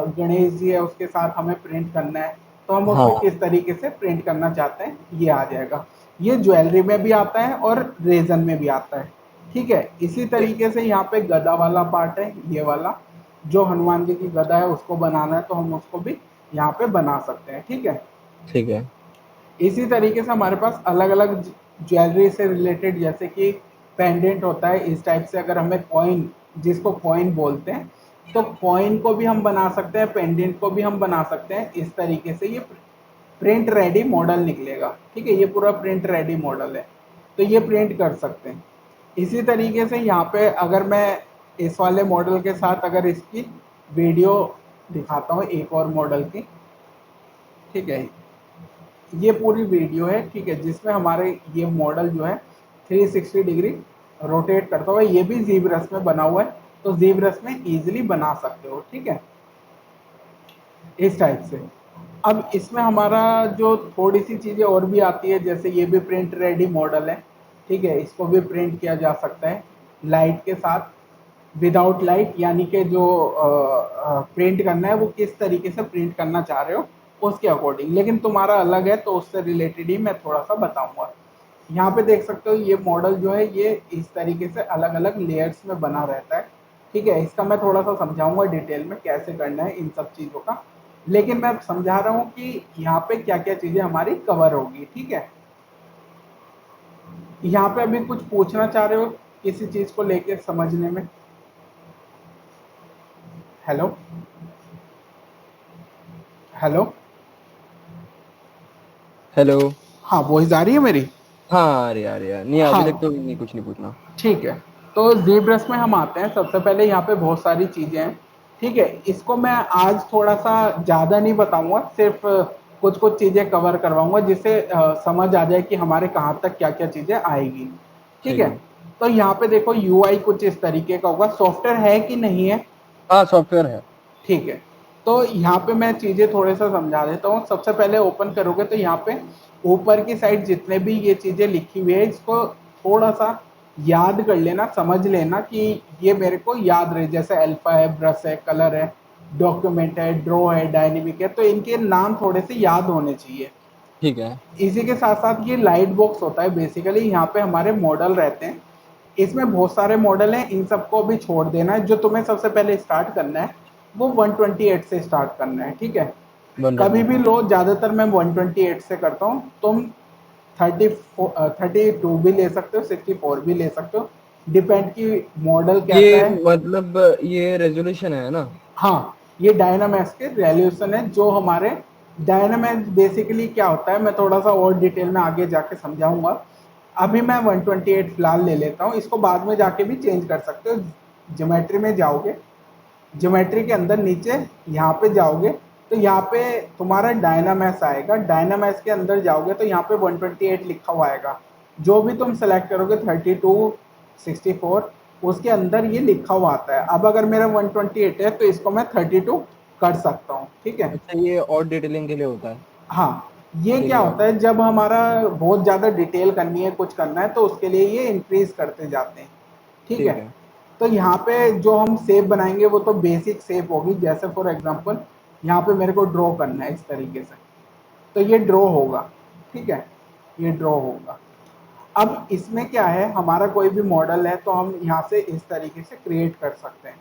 गणेश जी है उसके साथ हमें प्रिंट करना है, तो हम उसको हाँ किस तरीके से प्रिंट करना चाहते हैं ये आ जाएगा। ये ज्वेलरी में भी आता है और रेजन में भी आता है, ठीक है। इसी तरीके से यहाँ पे गदा वाला पार्ट है, ये वाला जो हनुमान जी की गदा है उसको बनाना है तो हम उसको भी यहाँ पे बना सकते हैं, ठीक है। ठीक है। इसी तरीके से हमारे पास अलग अलग ज्वेलरी से रिलेटेड, जैसे कि पेंडेंट होता है इस टाइप से, अगर हमें कॉइन, जिसको कॉइन बोलते हैं, तो कॉइन को भी हम बना सकते हैं, पेंडेंट को भी हम बना सकते हैं। इस तरीके से ये प्रिंट रेडी मॉडल निकलेगा, ठीक है। ये पूरा प्रिंट रेडी मॉडल है, तो ये प्रिंट कर सकते हैं। इसी तरीके से यहाँ पे अगर मैं इस वाले मॉडल के साथ अगर इसकी वीडियो दिखाता हूँ एक और मॉडल की, ठीक है। ये पूरी वीडियो है, ठीक है, जिसमें हमारे ये मॉडल जो है 360 डिग्री रोटेट करता हुआ, ये भी ज़ीब्रस में बना हुआ है, तो ज़ीब्रस में इजीली बना सकते हो, ठीक है, इस टाइप से। अब इसमें हमारा जो थोड़ी सी चीज़ें और भी आती है, जैसे ये भी प्रिंट रेडी मॉडल है, ठीक है, इसको भी प्रिंट किया जा सकता है लाइट के साथ, विदाउट लाइट, यानी कि जो प्रिंट करना है वो किस तरीके से प्रिंट करना चाह रहे हो उसके अकॉर्डिंग, लेकिन तुम्हारा अलग है तो उससे रिलेटेड ही मैं थोड़ा सा बताऊंगा। यहाँ पे देख सकते हो ये मॉडल जो है ये इस तरीके से अलग अलग लेयर्स में बना रहता है, ठीक है। इसका मैं थोड़ा सा समझाऊंगा डिटेल में कैसे करना है इन सब चीज़ों का, लेकिन मैं समझा रहा हूँ कि यहाँ पे क्या क्या चीज़ें हमारी कवर होगी, ठीक है। यहाँ पे अभी कुछ पूछना चाह रहे हो किसी चीज़ को लेके समझने में? Hello, hello. हेलो। हाँ, वॉइस आ रही है मेरी? हाँ अरे यार यार, नहीं अभी तक हाँ, तो नहीं, कुछ नहीं पूछना। ठीक है। तो ज़ेब्रस में हम आते हैं, सबसे पहले यहाँ पे बहुत सारी चीज़ें हैं, ठीक है। इसको मैं आज थोड़ा-सा ज़्यादा नहीं बताऊँगा, सिर्फ़ कुछ-कुछ चीज़ें कवर करवाऊँगा जिससे समझ आ जाए कि हमारे कहाँ तक क्या-क्या चीज़ें आएगी, ठीक ठीक है। है। तो यहाँ पे देखो यूआई कुछ इस तरीके का होगा, सॉफ्टवेयर है कि नहीं है? हाँ सॉफ्टवेयर है। ठीक है। तो यहाँ पे मैं चीज़ें थोड़ा-सा समझा देता हूँ। सबसे पहले ओपन करोगे तो यहाँ पे ऊपर की साइड जितने भी ये चीज़ें लिखी हुई है, इसको थोड़ा-सा याद कर लेना, समझ लेना कि ये मेरे को याद रहे। जैसे अल्फ़ा है, ब्रश है, कलर है, डॉक्यूमेंट है, ड्रॉ है, डायनेमिक है, तो इनके नाम थोड़े से याद होने चाहिए। ठीक है। इसी के साथ-साथ ये लाइट बॉक्स होता है, बेसिकली यहाँ पे हमारे मॉडल रहते हैं। इसमें बहुत सारे मॉडल हैं, इन सबको भी छोड़ देना है। जो तुम्हें सबसे पहले स्टार्ट करना है वो 128 से स्टार्ट करना है, ठीक है। कभी 128 भी से। लो, ज़्यादातर मैं 128 से करता हूँ। तुम 32 भी ले सकते हो, 64 भी ले सकते हो, डिपेंड की मॉडल कैसा ये है। मतलब ये रेजोल्यूशन है ना? हाँ, ये डायनामैक्स के रेवोल्यूशन है जो हमारे डायनामैक्स बेसिकली क्या होता है, मैं थोड़ा सा और डिटेल में आगे जाके समझाऊंगा। अभी मैं 128 फिलहाल ले लेता हूँ, इसको बाद में जाके भी चेंज कर सकते हो। ज्योमेट्री में जाओगे, ज्योमेट्री के अंदर नीचे यहाँ पे जाओगे तो यहाँ पे तुम्हारा डायनामैक्स आएगा। डायनामैक्स के अंदर जाओगे तो यहाँ पे 128 लिखा हुआ आएगा। जो भी तुम सेलेक्ट करोगे 32, 64, उसके अंदर ये लिखा हुआ आता है। अब अगर मेरा 128 है तो इसको मैं 32 कर सकता हूँ, ठीक है। अच्छा, ये और डिटेलिंग के लिए होता है। हाँ, ये ठीक क्या है। होता है जब हमारा बहुत ज़्यादा डिटेल करनी है, कुछ करना है, तो उसके लिए ये इंक्रीज करते जाते हैं, ठीक है। ठीक है। तो यहाँ पे जो हम शेप बनाएंगे वो तो बेसिक शेप होगी, जैसे फॉर एग्जांपल यहाँ पे मेरे को ड्रॉ करना है इस तरीके से, तो ये ड्रॉ होगा, ठीक है, ये ड्रॉ होगा। अब इसमें क्या है, हमारा कोई भी मॉडल है तो हम यहाँ से इस तरीके से क्रिएट कर सकते हैं।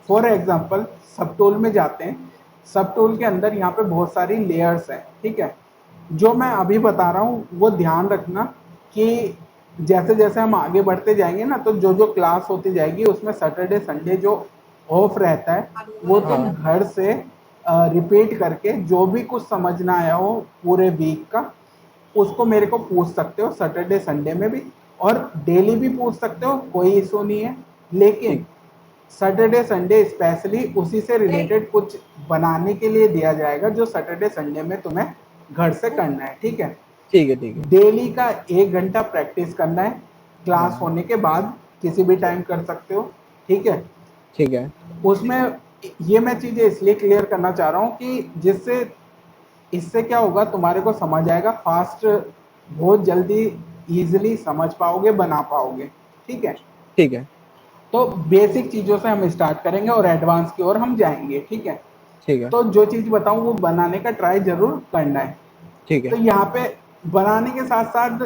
फॉर एग्जांपल सब टूल में जाते हैं, सब टूल के अंदर यहाँ पे बहुत सारी लेयर्स हैं, ठीक है। जो मैं अभी बता रहा हूँ वो ध्यान रखना कि जैसे जैसे हम आगे बढ़ते जाएंगे ना, तो जो जो क्लास होती जाएगी उसमें सैटरडे संडे जो ऑफ रहता है वो तुम हाँ। घर से रिपीट करके जो भी कुछ समझ ना आया हो पूरे वीक का, उसको मेरे को पूछ सकते हो सैटरडे संडे में भी, और डेली भी पूछ सकते हो, कोई इशू नहीं है। लेकिन ठीक। सैटरडे संडे स्पेशली उसी से रिलेटेड कुछ बनाने के लिए दिया जाएगा जो सैटरडे संडे में तुम्हें घर से करना है, ठीक है। ठीक है। ठीक है। डेली का 1 घंटा प्रैक्टिस करना है, क्लास हाँ। होने के बाद किसी भी टाइम कर सकते हो, ठीक है। ठीक है। उसमें ये मैं चीज़ें इसलिए क्लियर करना चाह रहा हूँ कि जिससे इससे क्या होगा, तुम्हारे को समझ आएगा फास्ट, बहुत जल्दी इजीली समझ पाओगे, बना पाओगे, ठीक है। ठीक है। तो बेसिक चीज़ों से हम स्टार्ट करेंगे और एडवांस की ओर हम जाएंगे, ठीक है। ठीक है। तो जो चीज बताऊं वो बनाने का ट्राई जरूर करना है। ठीक तो है। यहाँ पे बनाने के साथ साथ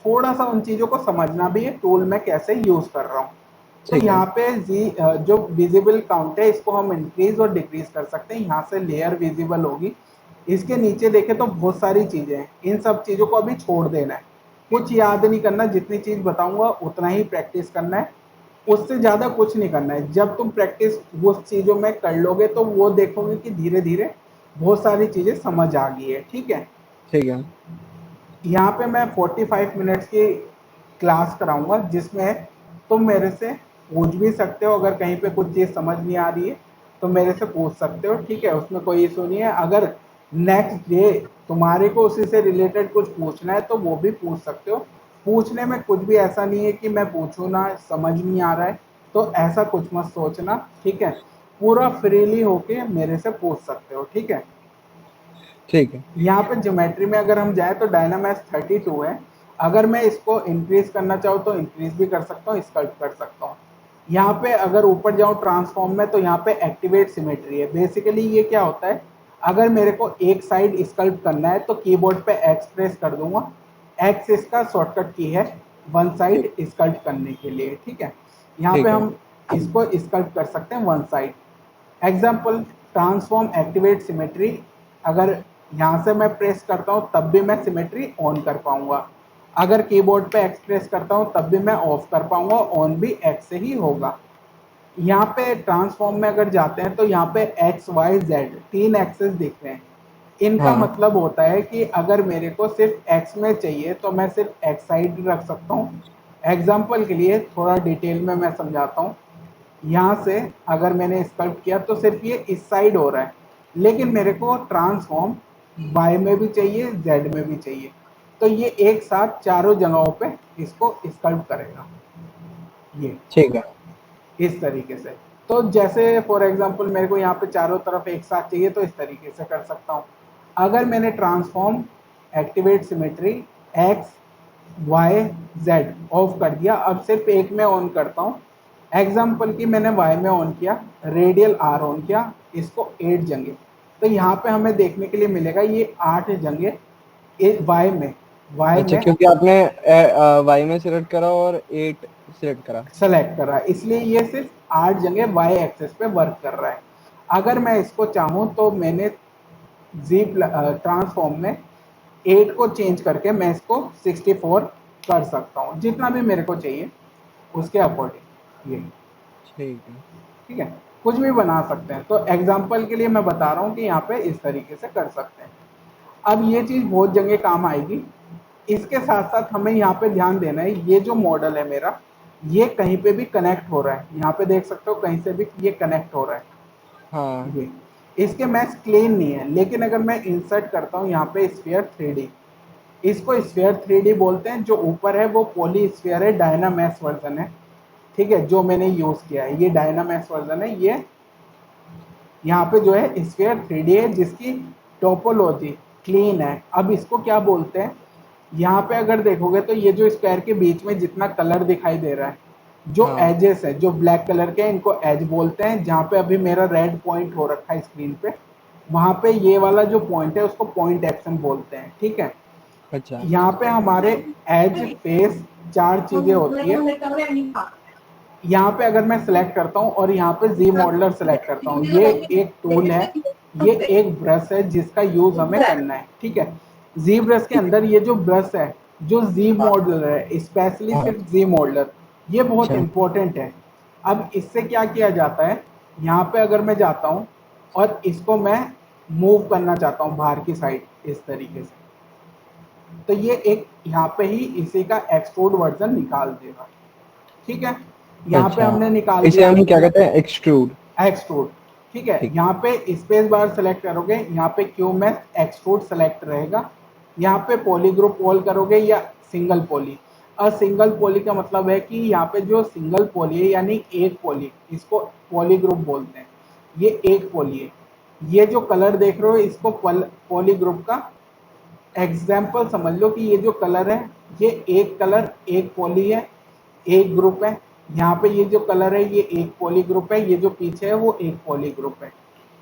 थोड़ा सा उन चीजों को समझना भी है, टूल मैं कैसे यूज कर रहा हूँ। तो ठीक है। यहाँ पे जो विजिबल काउंट है इसको हम इंक्रीज और डिक्रीज कर सकते हैं। यहाँ से लेयर विजिबल होगी, इसके नीचे देखें तो बहुत सारी चीजें हैं, इन सब चीजों को अभी छोड़ देना है। कुछ याद नहीं करना, जितनी चीज बताऊंगा उतना ही प्रैक्टिस करना है, उससे ज्यादा कुछ नहीं करना है। जब तुम प्रैक्टिस वो चीजों में कर लोगे तो वो देखोगे कि धीरे धीरे बहुत सारी चीजें समझ आ गई है। ठीक है, ठीक है। यहाँ पे मैं 45 मिनट्स की क्लास कराऊंगा, जिसमें तुम मेरे से पूछ भी सकते हो। अगर कहीं पे कुछ चीज़ समझ नहीं आ रही है तो मेरे से पूछ सकते हो। ठीक है, उसमें कोई इशू नहीं है। अगर नेक्स्ट डे तुम्हारे को उसी से रिलेटेड कुछ पूछना है तो वो भी पूछ सकते हो। पूछने में कुछ भी ऐसा नहीं है कि मैं पूछूँ ना, समझ नहीं आ रहा है, तो ऐसा कुछ मत सोचना। ठीक है, पूरा फ्रीली होके मेरे से पूछ सकते हो। ठीक है, ठीक है। यहाँ पे ज्योमेट्री में अगर हम जाए तो डायनामैक्स 32 है। अगर मैं इसको इंक्रीज करना चाहूँ तो इंक्रीज भी कर सकता हूँ, स्कल्प कर सकता हूँ। यहाँ पे अगर ऊपर जाऊँ ट्रांसफॉर्म में तो यहाँ पे एक्टिवेट सिमेट्री है। बेसिकली ये क्या होता है, अगर मेरे को एक साइड स्कल्प करना है तो कीबोर्ड पे एक्स प्रेस कर दूंगा। एक्स इसका शॉर्टकट की है वन ठीक। साइड स्कल्प करने के लिए। ठीक है, यहाँ पे ठीक है। हम इसको स्कल्प कर सकते हैं one side. Example, transform activate symmetry, अगर यहाँ से मैं प्रेस करता हूँ तब भी मैं सिमेट्री ऑन कर पाऊंगा। अगर कीबोर्ड पे एक्स प्रेस करता हूँ तब भी मैं ऑफ कर पाऊंगा, ऑन भी एक्स से ही होगा। यहाँ पे ट्रांसफॉर्म में अगर जाते हैं तो यहाँ पे एक्स वाई जेड तीन एक्सेस दिख रहे हैं। इनका हाँ। मतलब होता है कि अगर मेरे को सिर्फ एक्स में चाहिए तो मैं सिर्फ एक्स साइड रख सकता हूँ। एग्जाम्पल के लिए थोड़ा डिटेल में मैं समझाता हूँ। यहाँ से अगर मैंने स्कल्प किया तो सिर्फ ये इस साइड हो रहा है, लेकिन मेरे को ट्रांसफॉर्म बाय में भी चाहिए, जेड में भी चाहिए। तो ये एक साथ चारों जगहों पे इसको स्कल्प करेगा, ये ठीक है। इस तरीके से। तो जैसे फॉर एग्जांपल मेरे को यहाँ पे चारों तरफ एक साथ चाहिए तो इस तरीके से कर सकता हूँ। अगर मैंने transform activate symmetry X Y Z off कर दिया, अब सिर्फ एक में ऑन करता हूँ। एग्जाम्पल की मैंने वाई में ऑन किया, रेडियल आर ऑन किया, इसको 8 जगह। तो यहाँ पे हमें देखने के लिए मिलेगा ये 8 जगह वाई में, वाई अच्छा, में क्योंकि आपने वाई में सिलेक्ट करा और 8 सिलेक्ट करा। सेलेक्ट कर रहा है, इसलिए ये सिर्फ 8 जगह वाई एक्सेस पे वर्क कर रहा है। अगर मैं इसको चाहूँ तो मैंने जी ट्रांसफॉर्म में 8 को चेंज करके मैं इसको 64 कर सकता हूँ, जितना भी मेरे को चाहिए उसके अकॉर्डिंग। ये ठीक है। ठीक है, कुछ भी बना सकते हैं। तो एग्जाम्पल के लिए मैं बता रहा हूँ कि यहाँ पे इस तरीके से कर सकते हैं। अब ये चीज़ बहुत जगह काम आएगी। इसके साथ साथ हमें यहाँ पे ध्यान देना है, ये जो मॉडल है मेरा, ये कहीं पे भी कनेक्ट हो रहा है। यहाँ पे देख सकते हो कहीं से भी ये कनेक्ट हो रहा है। हाँ। ये इसके मैच क्लीन नहीं है, लेकिन अगर मैं इंसर्ट करता हूँ यहाँ पे स्फीयर 3D, इसको स्फीयर 3D बोलते हैं। जो ऊपर है वो पॉली स्फीयर है, डायनामैक्स वर्जन है। ठीक है, जो मैंने यूज़ किया है ये डायनामैक्स वर्जन है। ये यहाँ पे जो है स्फीयर 3D है, जिसकी टोपोलॉजी क्लीन है। अब इसको क्या बोलते हैं, यहाँ पे अगर देखोगे तो ये जो स्क्वायर के बीच में जितना कलर दिखाई दे रहा है, जो हाँ। एजेस है जो ब्लैक कलर के हैं, इनको एज बोलते हैं। जहाँ पे अभी मेरा रेड पॉइंट हो रखा है स्क्रीन पे, वहाँ पे ये वाला जो पॉइंट है उसको पॉइंट एक्शन बोलते हैं। ठीक है, अच्छा। यहाँ पे हमारे एज फेस चार चीजें होती है। यहाँ पे अगर मैं सेलेक्ट करता हूँ और यहाँ पे जी मॉडलर सेलेक्ट करता हूँ, ये एक टूल है, ये एक ब्रश है जिसका यूज हमें करना है। ठीक है, जी ब्रश के अंदर ये जो ब्रश है, जो जी मॉडलर है, स्पेशली हाँ। सिर्फ जी मॉडलर, ये बहुत अच्छा। इंपॉर्टेंट है। अब इससे क्या किया जाता है, यहाँ पे अगर मैं जाता हूँ और इसको मैं मूव करना चाहता हूँ बाहर की साइड इस तरीके से, तो ये एक यहाँ पे ही इसी का एक्सट्रूड वर्जन निकाल देगा। ठीक है, यहाँ पे अच्छा, हमने निकाल इसे दिया हम क्या कहते हैं, एक्सट्रूड। एक्सट्रूड। ठीक है, ठीक। यहाँ पे स्पेस बार सेलेक्ट करोगे, यहाँ पे क्यू में एक्सट्रूड सेलेक्ट रहेगा। यहाँ पे पॉली ग्रुप ऑल करोगे या सिंगल पॉली। और सिंगल पॉली का मतलब है कि यहाँ पे जो सिंगल पॉली है यानी एक पॉली, इसको पॉली ग्रुप बोलते हैं। ये एक पॉली है। ये जो कलर देख रहे हो इसको पॉली ग्रुप का एग्जाम्पल समझ लो कि ये जो कलर है, ये एक कलर एक पॉली है, एक ग्रुप है। यहाँ पे ये जो कलर है ये एक पॉली ग्रुप है, ये जो पीछे है वो एक पॉली ग्रुप है।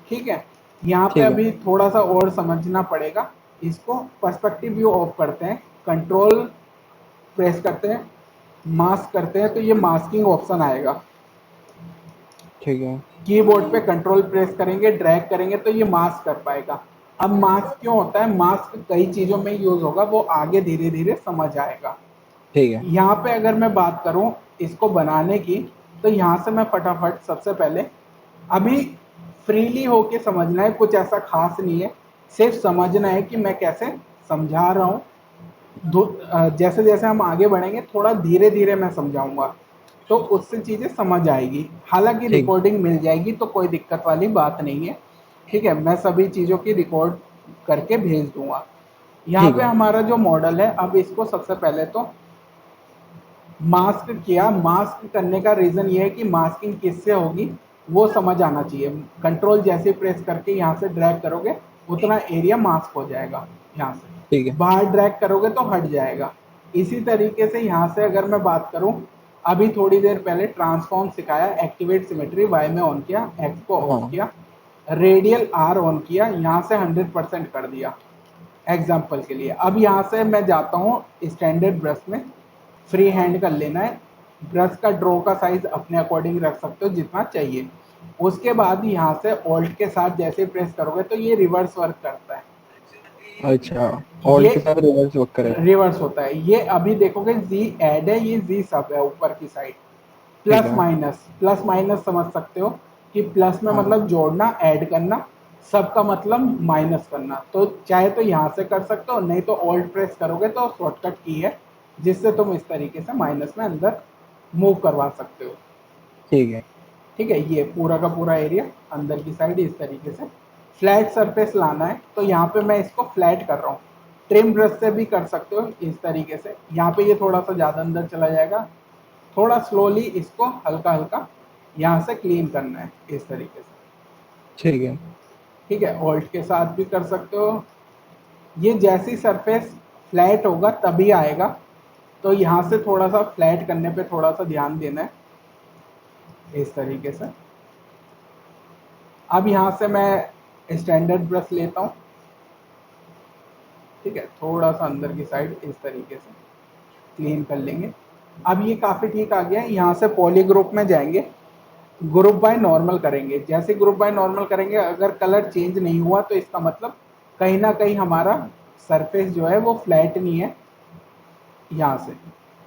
ठीक है, यहाँ पे ठीक है। अभी थोड़ा सा और समझना पड़ेगा। इसको पर्सपेक्टिव व्यू ऑफ करते हैं, कंट्रोल प्रेस करते हैं, मास्क करते हैं, तो ये मास्किंग ऑप्शन आएगा। ठीक है। कीबोर्ड पे कंट्रोल प्रेस करेंगे, ड्रैग करेंगे तो ये मास्क कर पाएगा। अब मास्क क्यों होता है, मास्क कई चीजों में यूज होगा, वो आगे धीरे धीरे समझ आएगा। ठीक है। यहाँ पे अगर मैं बात करूं इसको बनाने की, तो यहाँ से मैं फटाफट सबसे पहले अभी फ्रीली होके समझना है, कुछ ऐसा खास नहीं है, सिर्फ समझना है कि मैं कैसे समझा रहा हूँ। जैसे जैसे हम आगे बढ़ेंगे थोड़ा धीरे धीरे मैं समझाऊंगा, तो उससे चीजें समझ आएगी। हालांकि ठीक। रिकॉर्डिंग मिल जाएगी तो कोई दिक्कत वाली बात नहीं है। ठीक है, मैं सभी चीजों की रिकॉर्ड करके भेज दूंगा। यहाँ ठीक पे है। हमारा जो मॉडल है, अब इसको सबसे पहले तो मास्क किया। मास्क करने का रीजन ये है कि मास्किंग किससे होगी वो समझ आना चाहिए। कंट्रोल जैसे प्रेस करके यहाँ से ड्रैग करोगे उतना एरिया मास्क हो जाएगा, यहाँ ठीक से है। बाहर ड्रैग करोगे तो हट जाएगा। इसी तरीके से यहाँ से अगर मैं बात करूँ, अभी थोड़ी देर पहले ट्रांसफॉर्म सिखाया, एक्टिवेट सिमेट्री वाई में ऑन किया, एक्स को ऑफ हाँ। किया, रेडियल आर ऑन किया, यहाँ से 100% कर दिया एग्जाम्पल के लिए। अब यहाँ से मैं जाता हूँ स्टैंडर्ड ब्रश में, फ्री हैंड कर लेना है। ब्रश का ड्रॉ का साइज अपने अकॉर्डिंग रख सकते हो जितना चाहिए। उसके बाद यहाँ से ऑल्ट के साथ जैसे प्रेस करोगे तो ये रिवर्स वर्क करता है। अच्छा, ऑल्ट ये के साथ रिवर्स वर्क करेगा। रिवर्स होता है। ये अभी देखोगे जी ऐड है, ये जी सब है ऊपर की साइड। ठीक प्लस है। माइनस, प्लस माइनस समझ सकते हो कि प्लस में हाँ। मतलब जोड़ना, ऐड करना, सब का मतलब माइनस करना। तो चाहे तो यहाँ से कर सकते हो, नहीं तो ऑल्ट प्रेस करोगे तो शॉर्टकट की है जिससे तुम इस तरीके से माइनस में अंदर मूव करवा सकते हो। ठीक है। ठीक है, ये पूरा का पूरा एरिया अंदर की साइड इस तरीके से फ्लैट सरफेस लाना है, तो यहाँ पे मैं इसको फ्लैट कर रहा हूँ। ट्रिम ब्रश से भी कर सकते हो इस तरीके से। यहाँ पे ये थोड़ा सा ज़्यादा अंदर चला जाएगा, थोड़ा स्लोली इसको हल्का हल्का यहाँ से क्लीन करना है इस तरीके से। ठीक है। ठीक है, ऑल्ट के साथ भी कर सकते हो। ये जैसी सरफेस फ्लैट होगा तभी आएगा, तो यहाँ से थोड़ा सा फ्लैट करने पे थोड़ा सा ध्यान देना है इस तरीके से। अब यहाँ से मैं स्टैंडर्ड ब्रश लेता हूँ। ठीक है, थोड़ा सा अंदर की साइड इस तरीके से क्लीन कर लेंगे। अब ये काफ़ी ठीक आ गया है। यहाँ से पॉली ग्रुप में जाएंगे, ग्रुप बाय नॉर्मल करेंगे। जैसे ग्रुप बाय नॉर्मल करेंगे, अगर कलर चेंज नहीं हुआ तो इसका मतलब कहीं ना कहीं हमारा सरफेस जो है वो फ्लैट नहीं है। यहाँ से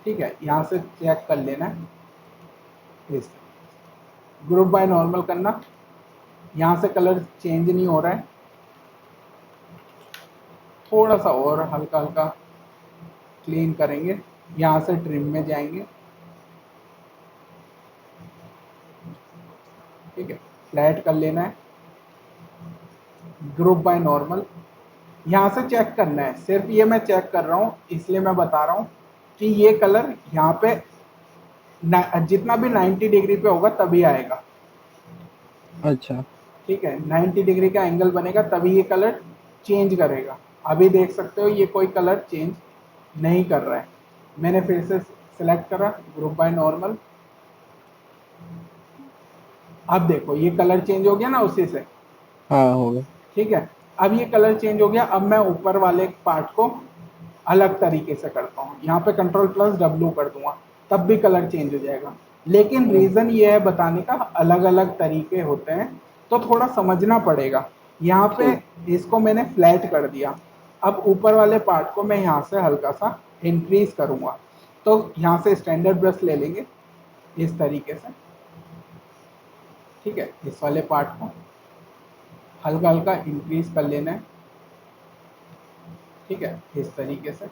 ठीक है, यहाँ से चेक कर लेना है इस ग्रुप बाय नॉर्मल करना। यहाँ से कलर चेंज नहीं हो रहा है, थोड़ा सा और हल्का हल्का क्लीन करेंगे। यहाँ से ट्रिम में जाएंगे। ठीक है, फ्लैट कर लेना है, ग्रुप बाय नॉर्मल। यहाँ से चेक करना है, सिर्फ ये मैं चेक कर रहा हूँ इसलिए मैं बता रहा हूँ कि ये कलर यहाँ पे जितना भी 90 डिग्री पे होगा तभी आएगा। अच्छा। ठीक है, 90 डिग्री का एंगल बनेगा तभी ये कलर चेंज करेगा। अभी देख सकते हो ये कोई कलर चेंज नहीं कर रहा है। मैंने फिर से सिलेक्ट करा, ग्रुप बाय नॉर्मल। अब देखो ये कलर चेंज हो गया ना उसी से। हाँ, हो गया। ठीक है, अब ये कलर चेंज हो गया। अब मैं ऊपर वाले पार्ट को अलग तरीके से करता हूँ, यहाँ पे कंट्रोल प्लस डब्ल्यू कर दूंगा, तब भी कलर चेंज हो जाएगा। लेकिन हाँ। रीज़न ये है बताने का, अलग अलग तरीके होते हैं तो थोड़ा समझना पड़ेगा। यहाँ पे ठीक। इसको मैंने फ्लैट कर दिया। अब ऊपर वाले पार्ट को मैं यहाँ से हल्का सा इंक्रीज करूँगा, तो यहाँ से स्टैंडर्ड ब्रश ले लेंगे इस तरीके से। ठीक है, इस वाले पार्ट को हल्का हल्का इंक्रीज कर लेना है। ठीक है, इस तरीके से।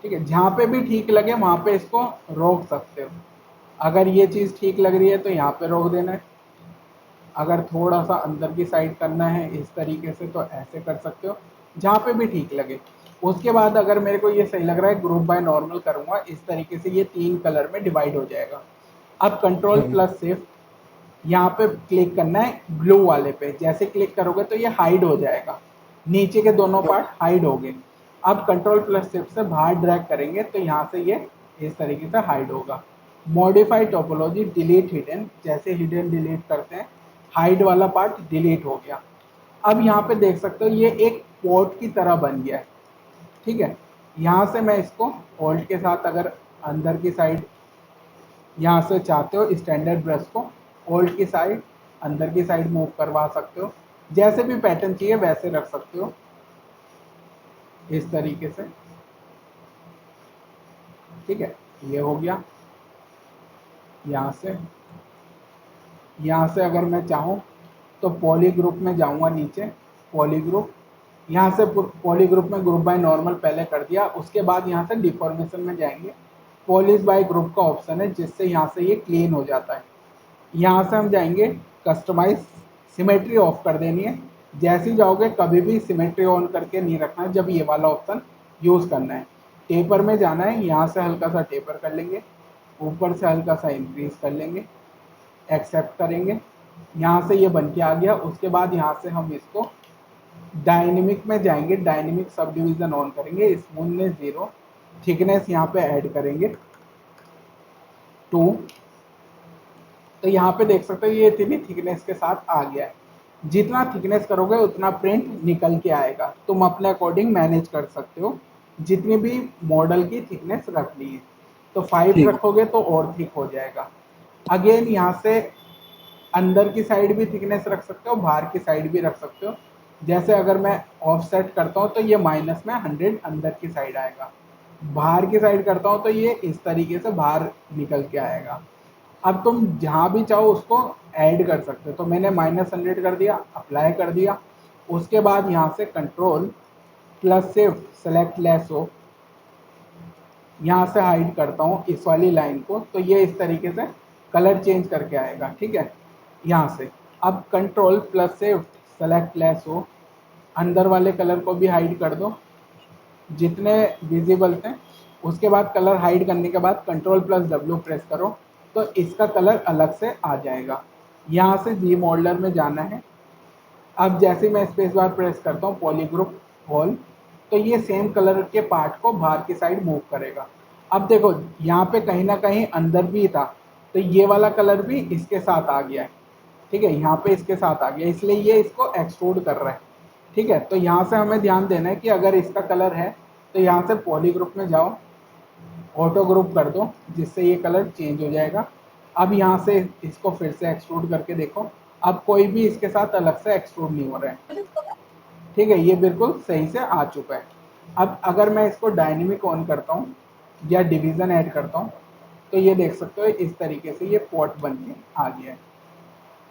ठीक है, जहाँ पे भी ठीक लगे वहाँ पे इसको रोक सकते हो। अगर ये चीज़ ठीक लग रही है तो यहाँ पे रोक देना है। अगर थोड़ा सा अंदर की साइड करना है इस तरीके से तो ऐसे कर सकते हो, जहाँ पे भी ठीक लगे। उसके बाद अगर मेरे को ये सही लग रहा है, ग्रुप बाय नॉर्मल करूँगा इस तरीके से, ये 3 कलर में डिवाइड हो जाएगा। अब कंट्रोल ठीक। प्लस शिफ्ट यहाँ पे क्लिक करना है ब्लू वाले पे। जैसे क्लिक करोगे तो ये हाइड हो जाएगा, नीचे के दोनों पार्ट हाइड हो गए। अब कंट्रोल प्लस शिफ्ट से बाहर ड्रैग करेंगे तो यहाँ से ये इस तरीके से हाइड होगा। मॉडिफाई टोपोलॉजी, डिलीट हिडन, जैसे हिडन डिलीट करते हैं, हाइड वाला पार्ट डिलीट हो गया। अब यहाँ पे देख सकते हो ये एक पोर्ट की तरह बन गया है, ठीक है। यहाँ से मैं इसको ऑल्ट के साथ अगर अंदर की साइड यहाँ से चाहते हो स्टैंडर्ड ब्रश को ऑल्ट की साइड अंदर की साइड मूव करवा सकते हो, जैसे भी पैटर्न चाहिए वैसे रख सकते हो इस तरीके से, ठीक है। ये हो गया। यहाँ से अगर मैं चाहूँ तो पॉली ग्रुप में जाऊँगा, नीचे पॉली ग्रुप, यहाँ से पॉली ग्रुप में ग्रुप बाय नॉर्मल पहले कर दिया, उसके बाद यहाँ से डिफॉर्मेशन में जाएंगे, पॉलिश बाय ग्रुप का ऑप्शन है जिससे यहाँ से ये क्लीन हो जाता है। यहाँ से हम जाएंगे कस्टमाइज, सिमेट्री ऑफ कर देनी है। जैसे ही जाओगे कभी भी सिमेट्री ऑन करके नहीं रखना है, जब ये वाला ऑप्शन यूज़ करना है। टेपर में जाना है, यहाँ से हल्का सा टेपर कर लेंगे, ऊपर से हल्का सा इंक्रीज कर लेंगे, एक्सेप्ट करेंगे, यहाँ से ये बन के आ गया। उसके बाद यहाँ से हम इसको डायनेमिक में जाएंगे, डायनेमिक सब डिवीजन ऑन करेंगे, स्मूथनेस 0, थिकनेस यहाँ पे ऐड करेंगे 2। तो यहाँ पे देख सकते हो ये इतनी थिकनेस के साथ आ गया है। जितना थिकनेस करोगे उतना प्रिंट निकल के आएगा, तुम अपने अकॉर्डिंग मैनेज कर सकते हो जितनी भी मॉडल की थिकनेस रखनी है। तो 5 ठीक। रखोगे तो और थिक हो जाएगा। अगेन यहाँ से अंदर की साइड भी थिकनेस रख सकते हो, बाहर की साइड भी रख सकते हो। जैसे अगर मैं ऑफसेट करता हूँ तो ये माइनस में 100 अंदर की साइड आएगा, बाहर की साइड करता हूँ तो ये इस तरीके से बाहर निकल के आएगा। अब तुम जहाँ भी चाहो उसको ऐड कर सकते हो। तो मैंने -100 कर दिया, अप्लाई कर दिया। उसके बाद यहाँ से control plus shift select lasso, यहाँ से हाइड करता हूँ इस वाली लाइन को, तो ये इस तरीके से कलर चेंज करके आएगा, ठीक है। यहाँ से अब control plus shift select lasso, अंदर वाले कलर को भी हाइड कर दो जितने विजिबल थे। उसके बाद कलर हाइड करने के बाद कंट्रोल प्लस W प्रेस करो तो इसका कलर अलग से आ जाएगा। यहाँ से जी मॉडलर में जाना है। अब जैसे मैं स्पेस बार प्रेस करता हूँ पॉली ग्रुप ऑल, तो ये सेम कलर के पार्ट को बाहर की साइड मूव करेगा। अब देखो यहाँ पे कहीं ना कहीं अंदर भी था, तो ये वाला कलर भी इसके साथ आ गया है, ठीक है। यहाँ पे इसके साथ आ गया, इसलिए ये इसको एक्सट्रूड कर रहा है, ठीक है। तो यहाँ से हमें ध्यान देना है कि अगर इसका कलर है तो यहाँ से पॉली ग्रुप में जाओ, ऑटो ग्रुप कर दो जिससे ये कलर चेंज हो जाएगा। अब यहाँ से इसको फिर से एक्सट्रूड करके देखो, अब कोई भी इसके साथ अलग से एक्सट्रूड नहीं हो रहा है, ठीक है। ये बिल्कुल सही से आ चुका है। अब अगर मैं इसको डायनेमिक ऑन करता हूँ या डिवीज़न ऐड करता हूँ तो ये देख सकते हो इस तरीके से ये पॉट बन के आ गया है,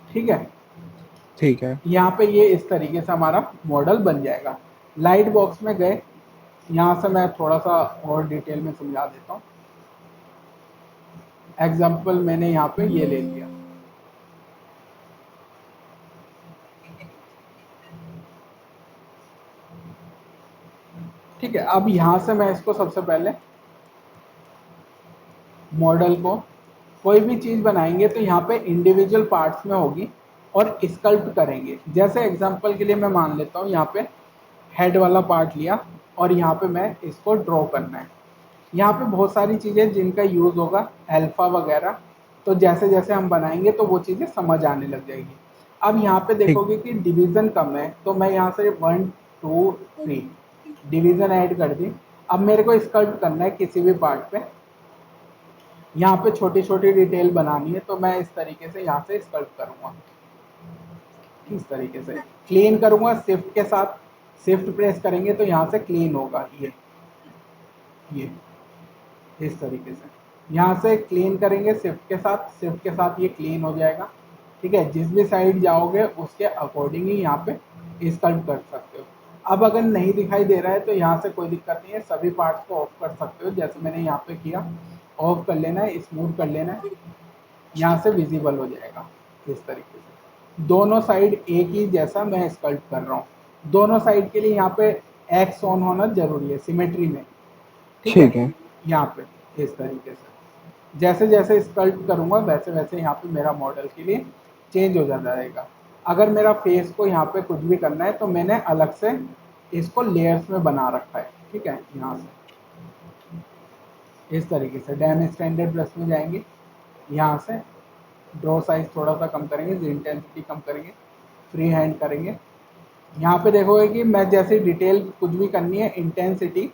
ठीक है। ठीक है। यहाँ पे ये इस तरीके से हमारा मॉडल बन जाएगा। लाइट बॉक्स में गए, यहाँ से मैं थोड़ा सा और डिटेल में समझा देता हूँ। एग्जाम्पल मैंने यहाँ पे ये ले लिया, ठीक है। अब यहाँ से मैं इसको सबसे पहले मॉडल को कोई भी चीज़ बनाएंगे तो यहाँ पे इंडिविजुअल पार्ट्स में होगी और स्कल्प्ट करेंगे। जैसे एग्जांपल के लिए मैं मान लेता हूँ यहाँ पे हेड वाला पार्ट लिया और यहाँ पे मैं इसको ड्रॉ करना है। यहाँ पे बहुत सारी चीज़ें जिनका यूज़ होगा अल्फ़ा वगैरह, तो जैसे जैसे हम बनाएंगे तो वो चीज़ें समझ आने लग जाएगी। अब यहाँ पे ठीक। देखोगे कि डिवीज़न कम है, तो मैं यहाँ से 1 2 3 डिवीज़न ऐड कर दी। अब मेरे को स्कल्प्ट करना है किसी भी पार्ट पे, यहाँ पे छोटी छोटी डिटेल बनानी है, तो मैं इस तरीके से यहाँ से स्कल्प्ट करूँगा, इस तरीके से क्लीन करूँगा शिफ्ट के साथ। शिफ्ट प्रेस करेंगे तो यहाँ से क्लीन होगा, ये इस तरीके से यहाँ से क्लीन करेंगे शिफ्ट के साथ, शिफ्ट के साथ ये क्लीन हो जाएगा, ठीक है। जिस भी साइड जाओगे उसके अकॉर्डिंग ही यहाँ पे स्कल्प्ट कर सकते हो। अब अगर नहीं दिखाई दे रहा है तो यहाँ से कोई दिक्कत नहीं है, सभी पार्ट्स को ऑफ कर सकते हो जैसे मैंने यहाँ पे किया। ऑफ कर लेना है, स्मूथ कर लेना है, यहाँ से विजिबल हो जाएगा इस तरीके से। दोनों साइड एक ही जैसा मैं स्कल्प्ट कर रहा हूँ। दोनों साइड के लिए यहाँ पे एक्स ऑन होना जरूरी है सिमेट्री में, ठीक है। ठीक है। यहाँ पे इस तरीके से जैसे जैसे स्कल्प्ट करूँगा वैसे वैसे यहाँ पे मेरा मॉडल के लिए चेंज हो जाता रहेगा। अगर मेरा फेस को यहाँ पे कुछ भी करना है तो मैंने अलग से इसको लेयर्स में बना रखा है, ठीक है। यहाँ से इस तरीके से डैम स्टैंडर्ड ब्रश में जाएंगे, यहाँ से ड्रॉ साइज थोड़ा सा कम करेंगे, इंटेंसिटी कम करेंगे, फ्री हैंड करेंगे। यहाँ पे देखोगे कि मैं जैसे डिटेल कुछ भी करनी है, इंटेंसिटी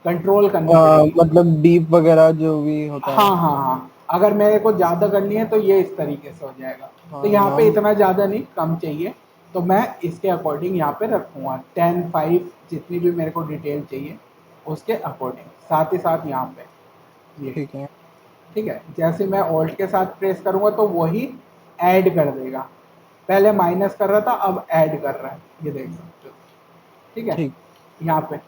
कंट्रोल करनी पड़ेगी। मतलब डीप वगैरह जो भी होता हाँ है। हाँ हाँ, अगर मेरे को ज़्यादा करनी है तो ये इस तरीके से हो जाएगा। तो हाँ यहाँ पे नाम। इतना ज़्यादा नहीं, कम चाहिए, तो मैं इसके अकॉर्डिंग यहाँ पे रखूँगा 10 5 जितनी भी मेरे को डिटेल चाहिए उसके अकॉर्डिंग। साथ ही साथ यहाँ पे ये, ठीक है। ठीक है, जैसे मैं ऑल्ट के साथ प्रेस करूँगा तो वही ऐड कर देगा। पहले माइनस कर रहा था, अब ऐड कर रहा है, ये देख सकते हो। ठीक है, ठीक। यहाँ पे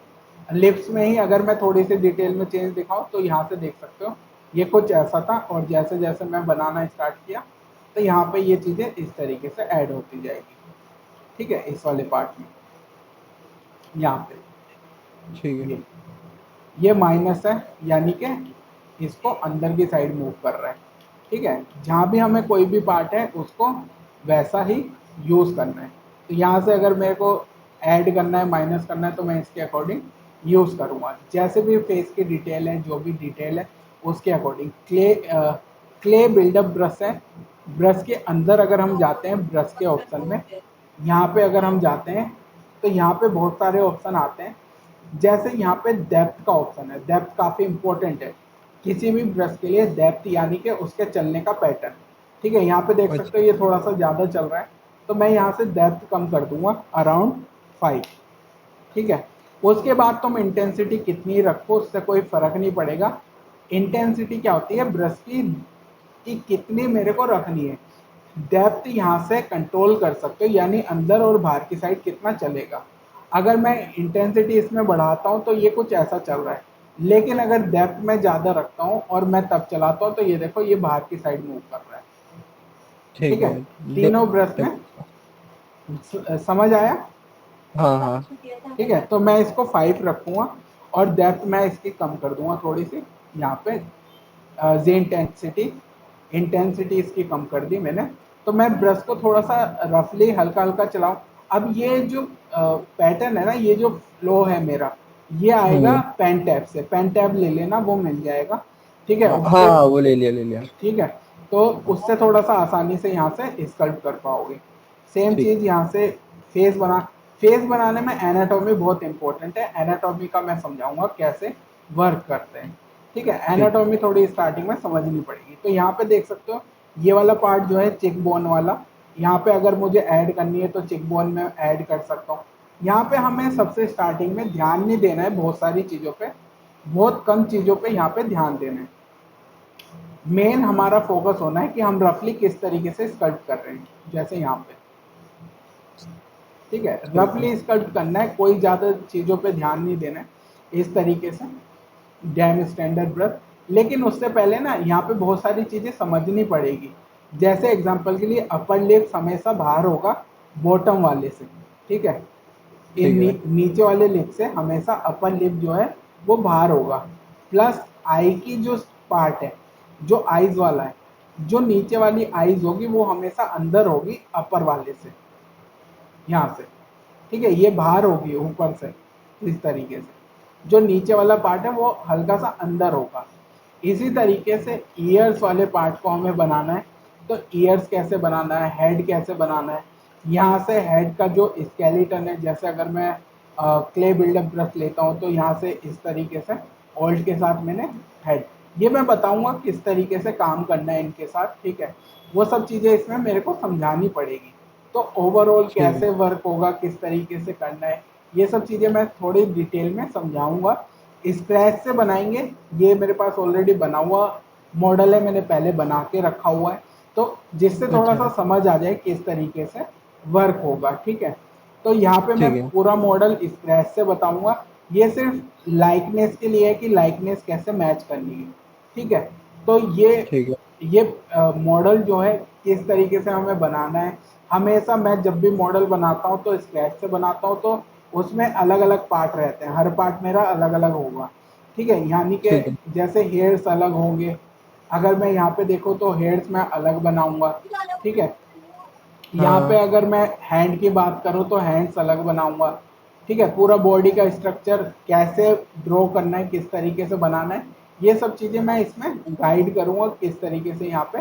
लिप्स में ही अगर मैं थोड़ी सी डिटेल में चेंज दिखाऊं तो यहाँ से देख सकते हो ये कुछ ऐसा था, और जैसे जैसे मैं बनाना स्टार्ट किया तो यहाँ पे ये चीज़ें इस तरीके से ऐड होती जाएगी। ठीक है, इस वाले पार्ट में यहाँ पे ठीक है। ये माइनस है, यानी कि इसको अंदर की साइड मूव कर रहा है। ठीक है, जहाँ भी हमें कोई भी पार्ट है उसको वैसा ही यूज़ करना है। तो यहाँ से अगर मेरे को ऐड करना है, माइनस करना है, तो मैं इसके अकॉर्डिंग यूज़ करूँगा। जैसे भी फेस की डिटेल है, जो भी डिटेल है उसके अकॉर्डिंग। क्ले बिल्डअप ब्रश है, ब्रश के अंदर अगर हम जाते हैं ब्रश के ऑप्शन में, यहाँ पे अगर हम जाते हैं तो यहाँ पे बहुत सारे ऑप्शन आते हैं। जैसे यहाँ पे डेप्थ का ऑप्शन है, डेप्थ काफ़ी इंपॉर्टेंट है किसी भी ब्रश के लिए, डेप्थ यानी कि उसके चलने का पैटर्न। ठीक है, यहाँ पे देख अच्छा। सकते हो ये थोड़ा सा ज़्यादा चल रहा है, तो मैं यहाँ से डेप्थ कम कर दूंगा अराउंड 5। ठीक है, उसके बाद तुम इंटेंसिटी कितनी रखो उससे कोई फर्क नहीं पड़ेगा। इंटेंसिटी क्या होती है, ब्रश की कि कितनी मेरे को रखनी है। डेप्थ यहाँ से कंट्रोल कर सकते हो, यानी अंदर और बाहर की साइड कितना चलेगा। अगर मैं इंटेंसिटी इसमें बढ़ाता हूँ तो ये कुछ ऐसा चल रहा है, लेकिन अगर डेप्थ में ज़्यादा रखता हूँ और मैं तब चलाता हूँ तो ये देखो ये बाहर की साइड मूव कर रहा है। ठीक ठीक है, है। तीनों ब्रश में समझ आया। हाँ हाँ। ठीक है, तो मैं इसको 5 रखूँगा और डेप्थ मैं इसकी कम कर दूंगा थोड़ी सी। यहाँ पे जे इंटेंसिटी, इंटेंसिटी इसकी कम कर दी मैंने। तो मैं ब्रश को थोड़ा सा रफली हल्का हल्का चलाऊं। अब ये जो पैटर्न है ना, ये जो फ्लो है मेरा, ये आएगा हम्म। पेन टैब से। पेन टैब ले लेना, वो मिल जाएगा। ठीक है, हाँ उससे हाँ, वो ले लिया ले लिया। ठीक है, तो उससे थोड़ा सा आसानी से यहाँ से स्कल्प कर पाओगे। सेम ठीक। चीज़ यहाँ से फेस बना, फेस बनाने में एनाटॉमी बहुत इंपॉर्टेंट है। एनाटॉमी का मैं समझाऊंगा कैसे वर्क करते हैं। ठीक है, ठीक। एनाटॉमी थोड़ी स्टार्टिंग में समझनी पड़ेगी। तो यहाँ पे देख सकते हो ये वाला पार्ट जो है चिक बोन वाला, यहाँ पे अगर मुझे ऐड करनी है तो चिक बोन में ऐड कर सकता हूँ। यहाँ पे हमें सबसे स्टार्टिंग में ध्यान नहीं देना है बहुत सारी चीज़ों पे, बहुत कम चीज़ों पे यहाँ पे ध्यान देना है। मेन हमारा फोकस होना है कि हम रफली किस तरीके से स्कल्प्ट कर रहे हैं, जैसे यहाँ पे। ठीक है, ठीक है। रफली स्कल्प्ट करना है, कोई ज़्यादा चीज़ों पे ध्यान नहीं देना है, इस तरीके से डैम स्टैंडर्ड ब्रश। लेकिन उससे पहले ना यहाँ पे बहुत सारी चीज़ें समझनी पड़ेगी। जैसे एग्जांपल के लिए अपर लिप्स हमेशा बाहर होगा बॉटम वाले से। ठीक है, इन ठीक है। नीचे वाले लिप से हमेशा अपर लिप जो है वो बाहर होगा। प्लस आई की जो पार्ट है, जो आईज वाला है, जो नीचे वाली आईज होगी वो हमेशा अंदर होगी अपर वाले से, यहाँ से। ठीक है, ये बाहर होगी ऊपर से, इस तरीके से। जो नीचे वाला पार्ट है वो हल्का सा अंदर होगा। इसी तरीके से ईयर्स वाले पार्ट को हमें बनाना है। तो ईयर्स कैसे बनाना है, हेड कैसे बनाना है, यहाँ से हेड का जो स्केलेटन है, जैसे अगर मैं क्ले बिल्डअप ब्रश लेता हूँ तो यहाँ से इस तरीके से ऑल्ट के साथ मैंने हेड, ये मैं बताऊंगा किस तरीके से काम करना है इनके साथ। ठीक है, वो सब चीज़ें इसमें मेरे को समझानी पड़ेगी। तो ओवरऑल ठीक है। कैसे वर्क होगा, किस तरीके से करना है, ये सब चीज़ें मैं थोड़ी डिटेल में समझाऊंगा। स्क्रैच से बनाएंगे, ये मेरे पास ऑलरेडी बना हुआ मॉडल है, मैंने पहले बना के रखा हुआ है, तो जिससे थोड़ा सा अच्छा। समझ आ जाए किस तरीके से वर्क होगा। ठीक है, तो यहाँ पे मैं ठीक है। पूरा मॉडल स्क्रैच से बताऊंगा। ये सिर्फ लाइकनेस के लिए है कि लाइकनेस कैसे मैच करनी है। ठीक है, तो ठीक है। ये मॉडल जो है किस तरीके से हमें बनाना है। हमेशा मैं जब भी मॉडल बनाता हूँ तो स्क्रैच से बनाता हूँ, तो उसमें अलग अलग पार्ट रहते हैं, हर पार्ट मेरा अलग अलग होगा। ठीक है, यानी कि ठीक है। जैसे हेयर्स अलग होंगे, अगर मैं यहाँ पे देखूँ तो हेयर्स मैं अलग बनाऊंगा। ठीक है, यहाँ पे हाँ। अगर मैं हैंड की बात करूँ तो हैंड्स अलग बनाऊंगा। ठीक है, पूरा बॉडी का स्ट्रक्चर कैसे ड्रॉ करना है, किस तरीके से बनाना है, ये सब चीज़ें मैं इसमें गाइड करूँगा किस तरीके से यहाँ पे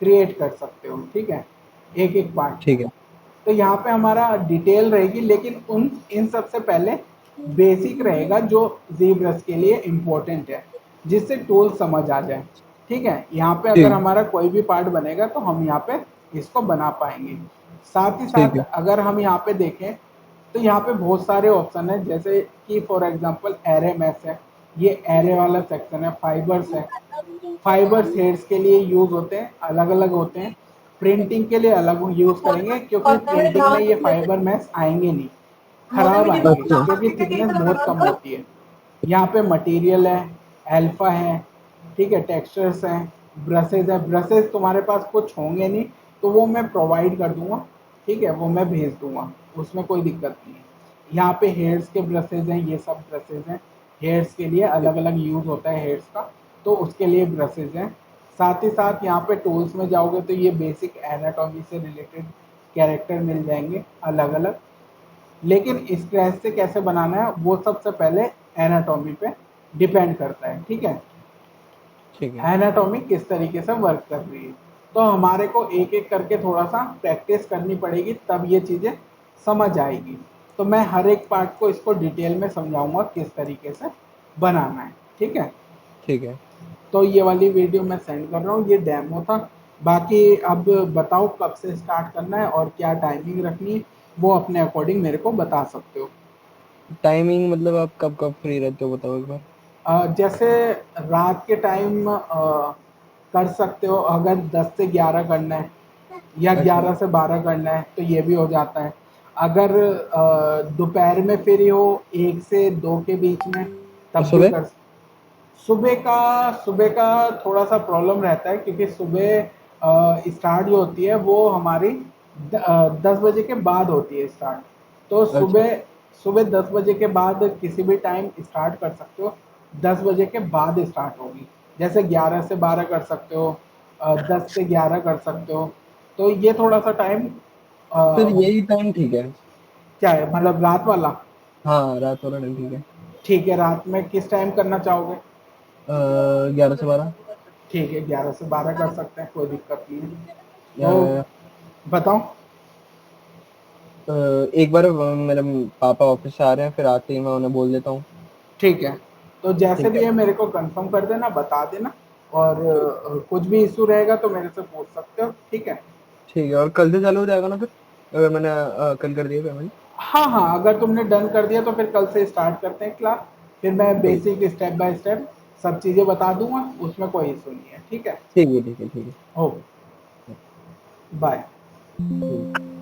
क्रिएट कर सकते हो, ठीक है, एक एक पार्ट को। ठीक है। तो यहाँ पे हमारा डिटेल रहेगी, लेकिन उन इन सबसे पहले बेसिक रहेगा जो ZBrush के लिए इम्पोर्टेंट है, जिससे टूल समझ आ जाए, ठीक है। यहाँ पे अगर ठीक हमारा कोई भी पार्ट बनेगा तो हम यहाँ पे इसको बना पाएंगे। साथ ही ठीक साथ है। अगर हम यहाँ पे देखें तो यहाँ पे बहुत सारे ऑप्शन है, जैसे कि फॉर एग्जांपल एरे मैथ है, ये एरे वाला सेक्शन है। फाइबर्स है, फाइबर्स हेड्स के लिए यूज होते हैं, अलग अलग होते हैं। प्रिंटिंग के लिए अलग यूज करेंगे, क्योंकि प्रिंटिंग में ये फाइबर मैथ्स आएंगे नहीं, खराब आएंगे, अच्छा। क्योंकि थिकनेस बहुत कम होती है। यहाँ पे मटेरियल है, अल्फा है, ठीक है, टेक्सचर्स हैं, ब्रशेज है। ब्रशेज तुम्हारे पास कुछ होंगे नहीं तो वो मैं प्रोवाइड कर दूंगा, ठीक है, वो मैं भेज दूंगा, उसमें कोई दिक्कत नहीं है। यहाँ पे हेयर्स के ब्रशेज हैं, ये सब ब्रशेज हैं, हेयर्स के लिए अलग अलग यूज होता है हेयर्स का, तो उसके लिए ब्रशेज हैं। साथ ही साथ यहाँ पे टूल्स में जाओगे तो ये बेसिक एनाटॉमी से रिलेटेड कैरेक्टर मिल जाएंगे अलग अलग। लेकिन स्क्रैच से कैसे बनाना है वो सबसे पहले एनाटॉमी पे डिपेंड करता है, ठीक है, ठीक है। एनाटॉमी किस तरीके से वर्क कर रही है। तो हमारे को एक एक करके थोड़ा सा प्रैक्टिस करनी पड़ेगी, तब ये चीज़ें समझ आएगी। तो मैं हर एक पार्ट को इसको डिटेल में समझाऊंगा किस तरीके से बनाना है, ठीक है। ठीक है। तो ये वाली वीडियो मैं सेंड कर रहा हूँ, ये डेमो था। बाकी अब बताओ कब से स्टार्ट करना है और क्या टाइमिंग रखनी है, वो अपने अकॉर्डिंग मेरे को बता सकते हो। टाइमिंग मतलब आप कब कब फ्री रहते हो बताओ एक बार। जैसे रात के टाइम कर सकते हो, अगर 10 से 11 करना है या अच्छा। 11 से 12 करना है तो ये भी हो जाता है। अगर दोपहर में फ्री हो 1 से 2 के बीच में, और तब भी सुबह? कर। सुबह का थोड़ा सा प्रॉब्लम रहता है, क्योंकि सुबह स्टार्ट जो होती है वो हमारी 10 बजे के बाद होती है स्टार्ट। तो अच्छा। सुबह सुबह 10 बजे के बाद किसी भी टाइम स्टार्ट कर सकते हो, 10 बजे के बाद स्टार्ट होगी। जैसे 11 से 12 कर सकते हो, 10 से 11 कर सकते हो। तो ये थोड़ा सा टाइम फिर यही टाइम ठीक है। क्या है, मतलब रात वाला। हाँ, रात वाला टाइम ठीक है। ठीक है, रात में किस टाइम करना चाहोगे? 11 से 12। ठीक है, 11 से 12 कर सकते हैं, कोई दिक्कत नहीं है। तो अ, बताओ। एक बार मेरे पापा ऑफिस से आ रहे हैं, फिर आते ही मैं उन्हें बोल देता हूँ। ठीक है, तो जैसे ठीक है। भी है मेरे को कंफर्म कर देना, बता देना। और ठीक। कुछ भी इशू रहेगा तो मेरे से पूछ सकते हो, ठीक है। ठीक है, और कल से चालू हो जाएगा ना फिर, अगर मैंने कल कर दिया पेमेंट? हाँ हाँ, अगर तुमने डन कर दिया तो फिर कल से स्टार्ट करते हैं क्लास। फिर मैं ठीक। बेसिक स्टेप बाय स्टेप सब चीज़ें बता दूंगा, उसमें कोई इशू नहीं है, ठीक है। ठीक है। ठीक है। ठीक है। Okay, bye. ठीक।